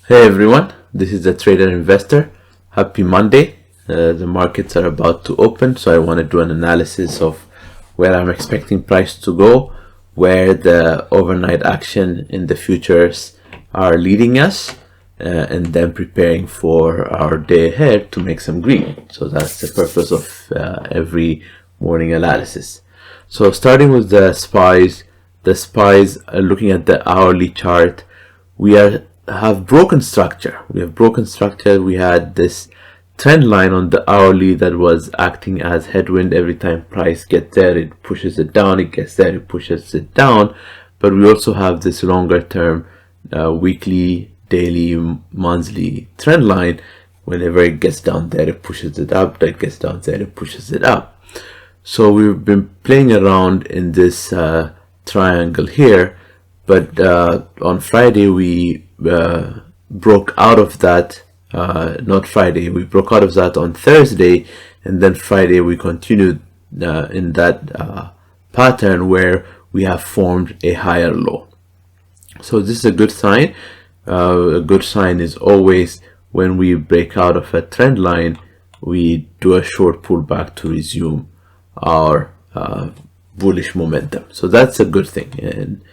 Hey everyone, this is the Trader Investor. Happy Monday. The markets are about to open, so I want to do an analysis of where I'm expecting price to go, where the overnight action in the futures are leading us, and then preparing for our day ahead to make some green. So that's the purpose of every morning analysis. So starting with the SPYs, looking at the hourly chart, we have broken structure. We had this trend line on the hourly that was acting as headwind. Every time price gets there, it pushes it down. It gets there, it pushes it down. But we also have this longer term weekly, daily, monthly trend line. Whenever it gets down there, it pushes it up. That gets down there, it pushes it up. So we've been playing around in this triangle here, but on Friday we broke out of that. Not Friday, we broke out of that on Thursday, and then Friday we continued in that pattern where we have formed a higher low. So this is a good sign. A good sign is always when we break out of a trend line, we do a short pullback to resume our bullish momentum. So that's a good thing. And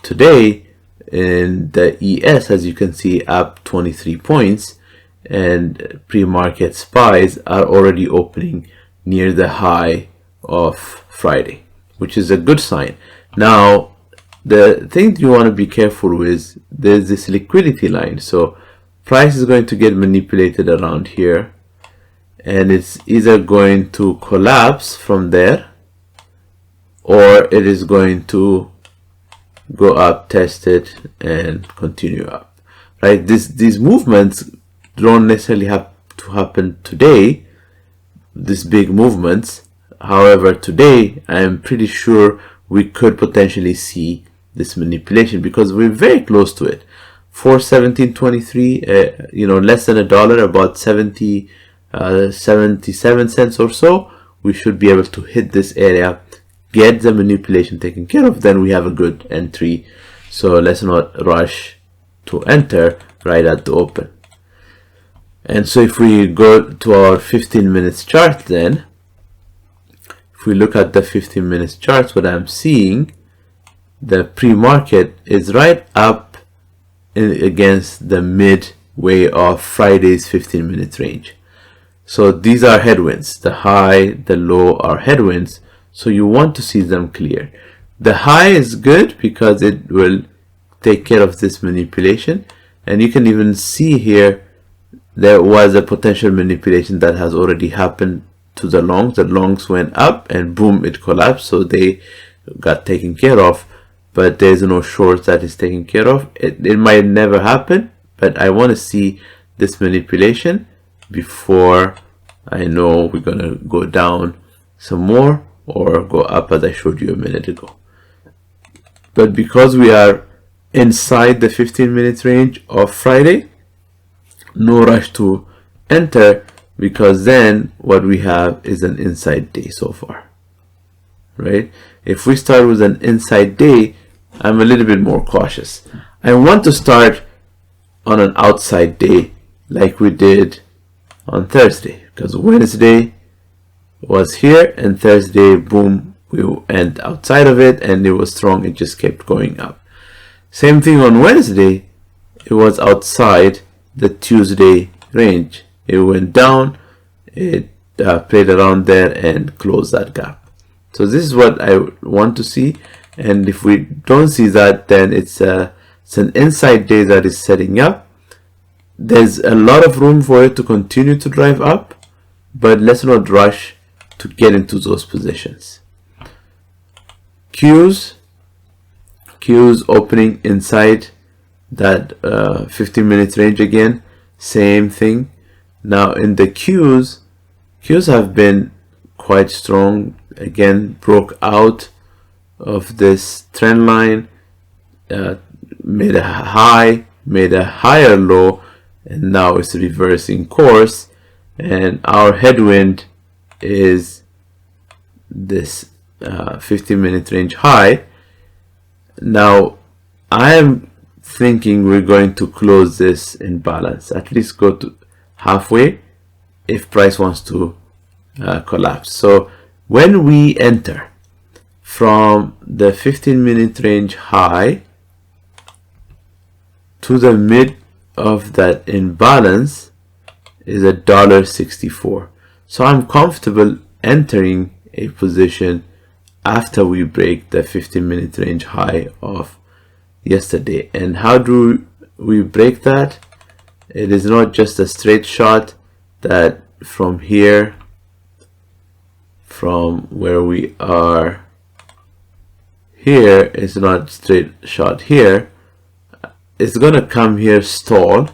today in the ES, as you can see, up 23 points, and pre-market SPYs are already opening near the high of Friday, which is a good sign. Now, the thing you want to be careful with, there's this liquidity line. So price is going to get manipulated around here, and it's either going to collapse from there, or it is going to go up, test it, and continue up. Right? These movements don't necessarily have to happen today, these big movements. However, today I am pretty sure we could potentially see this manipulation because we're very close to it. 417.23, less than $1, about 77 cents or so. We should be able to hit this area, get the manipulation taken care of, then we have a good entry. So let's not rush to enter right at the open. And so if we go to our 15 minutes chart, then if we look at the 15 minutes chart, what I'm seeing, the pre-market is right up against the midway of Friday's 15 minute range. So these are headwinds. The high, the low are headwinds. So you want to see them clear. The high is good because it will take care of this manipulation. And you can even see here, there was a potential manipulation that has already happened to the longs. The longs went up and boom, it collapsed. So they got taken care of. But there's no short that is taken care of. It might never happen, but I want to see this manipulation before I know we're going to go down some more or go up as I showed you a minute ago. But because we are inside the 15 minute range of Friday, no rush to enter, because then what we have is an inside day so far, right? If we start with an inside day, I'm a little bit more cautious. I want to start on an outside day like we did on Thursday, because Wednesday was here and Thursday, boom, we went outside of it and it was strong. It just kept going up. Same thing on Wednesday. It was outside the Tuesday range. It went down. It played around there and closed that gap. So this is what I want to see. And if we don't see that, then it's an inside day that is setting up. There's a lot of room for it to continue to drive up, but let's not rush to get into those positions. Qs opening inside that 15 minute range again, same thing. Now in the Qs have been quite strong. Again, broke out of this trend line, made a high, made a higher low, and now it's reversing course, and our headwind is this 15 minute range high. Now I am thinking we're going to close this in balance, at least go to halfway if price wants to collapse. So when we enter from the 15-minute range high to the mid of that imbalance is $1.64. So I'm comfortable entering a position after we break the 15-minute range high of yesterday. And how do we break that? It is not just a straight shot that from here, from where we are here, is not straight shot here. It's gonna come here, stall.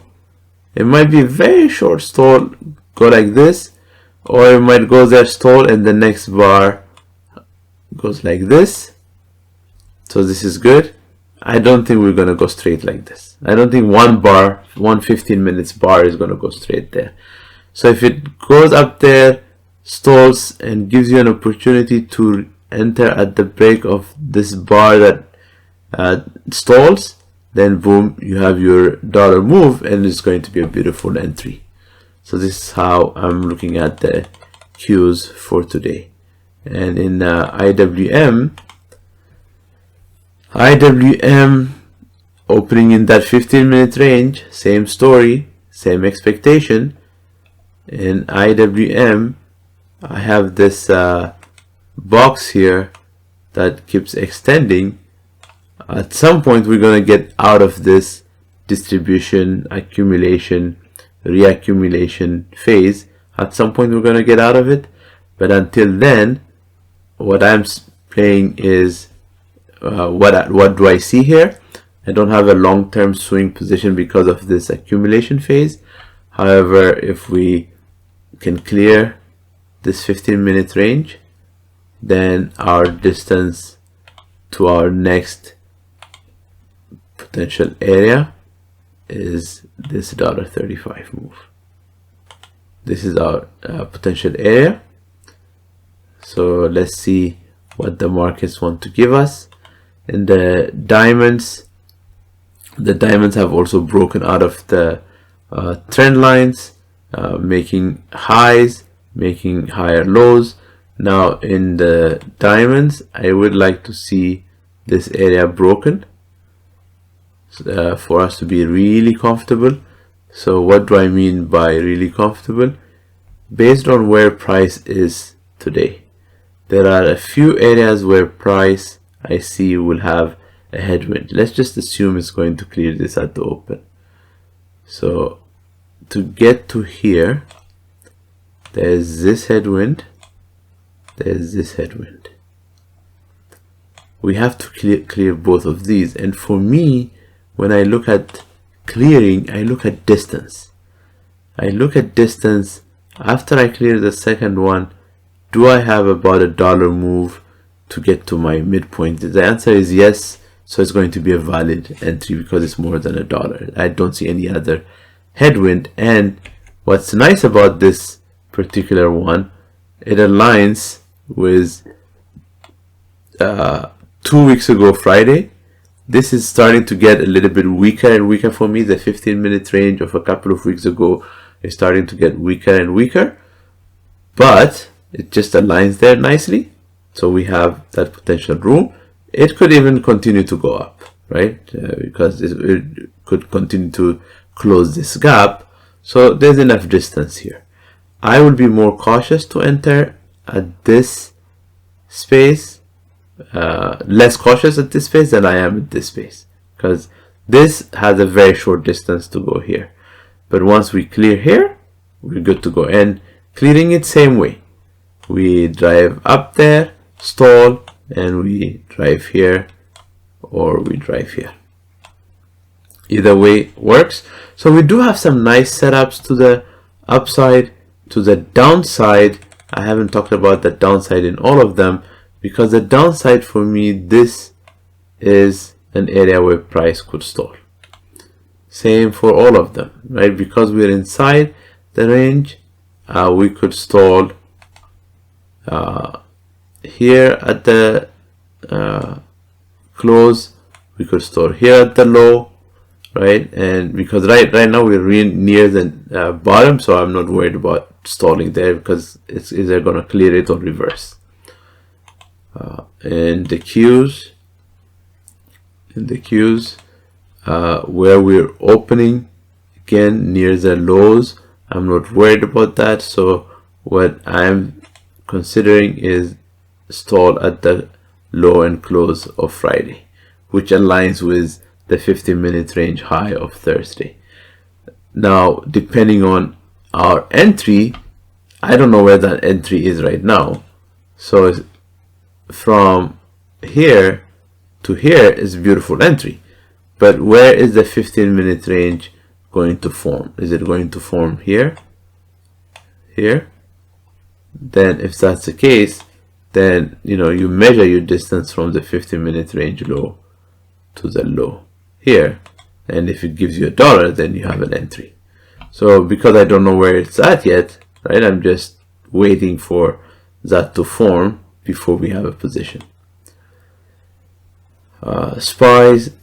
It might be very short stall, go like this, or it might go there, stall, and the next bar goes like this. So this is good. I don't think we're gonna go straight like this. I don't think one 15 minutes bar is gonna go straight there. So if it goes up there, stalls, and gives you an opportunity to enter at the break of this bar that stalls, then boom, you have your dollar move, and it's going to be a beautiful entry. So this is how I'm looking at the cues for today. And in IWM opening in that 15-minute range, same story, same expectation. In IWM, I have this box here that keeps extending. At some point we're going to get out of this distribution, accumulation, reaccumulation phase. At some point we're going to get out of it, but until then, what I'm playing is what do I see here? I don't have a long-term swing position because of this accumulation phase. However, if we can clear this 15-minute range, then our distance to our next potential area is this $1.35 move. This is our potential area. So let's see what the markets want to give us. And the diamonds have also broken out of the trend lines, making highs, making higher lows. Now in the diamonds, I would like to see this area broken for us to be really comfortable. So what do I mean by really comfortable? Based on where price is today, there are a few areas where price I see will have a headwind. Let's just assume it's going to clear this at the open. So to get to here, there's this headwind, there's this headwind. We have to clear both of these. And for me, when I look at clearing, I look at distance. I look at distance. After I clear the second one, do I have about $1 move to get to my midpoint? The answer is yes. So it's going to be a valid entry because it's more than $1. I don't see any other headwind. And what's nice about this particular one, it aligns with 2 weeks ago Friday. This is starting to get a little bit weaker and weaker for me. The 15-minute range of a couple of weeks ago is starting to get weaker and weaker, but it just aligns there nicely. So we have that potential room. It could even continue to go up, right? Because it could continue to close this gap. So there's enough distance here. I will be more cautious to enter at this space, less cautious at this space than I am at this space, because this has a very short distance to go here. But once we clear here, we're good to go. And clearing it same way. We drive up there, stall, and we drive here, or we drive here. Either way works. So we do have some nice setups to the upside. To the downside, I haven't talked about the downside in all of them, because the downside for me, this is an area where price could stall. Same for all of them, right? Because we're inside the range, we could stall here at the close, we could stall here at the low, right? And because right now we're near the bottom, so I'm not worried about stalling there, because it's either gonna clear it or reverse. And the Qs, where we're opening again near the lows, I'm not worried about that. So what I'm considering is stall at the low and close of Friday, which aligns with the 15-minute range high of Thursday. Now, depending on our entry, I don't know where that entry is right now. So from here to here is a beautiful entry. But where is the 15-minute range going to form? Is it going to form here? Here? Then if that's the case, then you measure your distance from the 15-minute range low to the low here, and if it gives you $1, then you have an entry. So because I don't know where it's at yet, right, I'm just waiting for that to form before we have a position. SPYs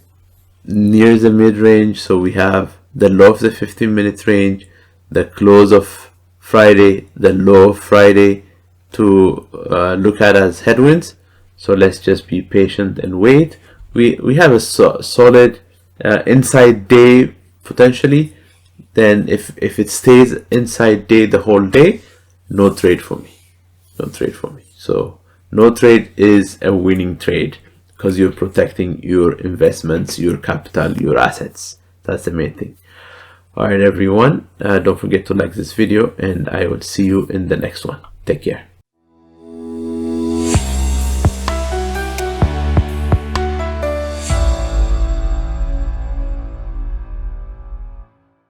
near the mid-range, so we have the low of the 15-minute range, the close of Friday, the low of Friday to look at as headwinds. So let's just be patient and wait. We have a solid inside day potentially. Then if it stays inside day the whole day, no trade for me. So no trade is a winning trade, because you're protecting your investments, your capital, your assets. That's the main thing. All right, everyone, don't forget to like this video, and I will see you in the next one. Take care.